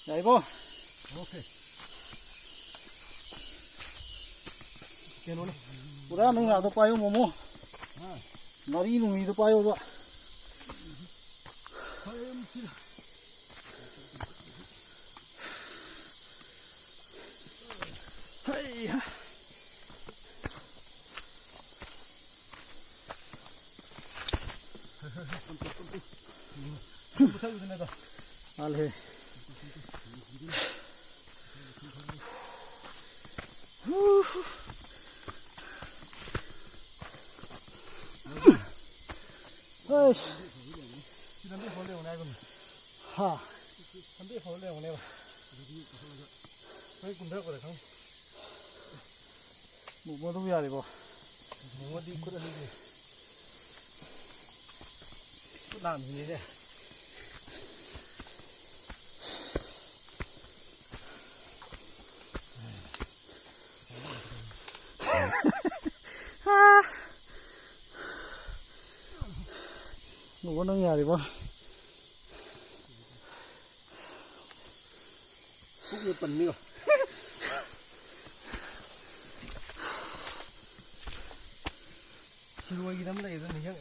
Đấy bố. Ok. Cái nó này. Ura nung nào tôi payo momo. Nari nung itu payo ba. Hey. Alhe. Hey. Ha. Một đâu vậy bố? Một đi cút đi. Cút làm gì thế? Một đâu vậy bố? Cút như bẩn nữa. Chỉ đuôi cái đám này rồi này chứ.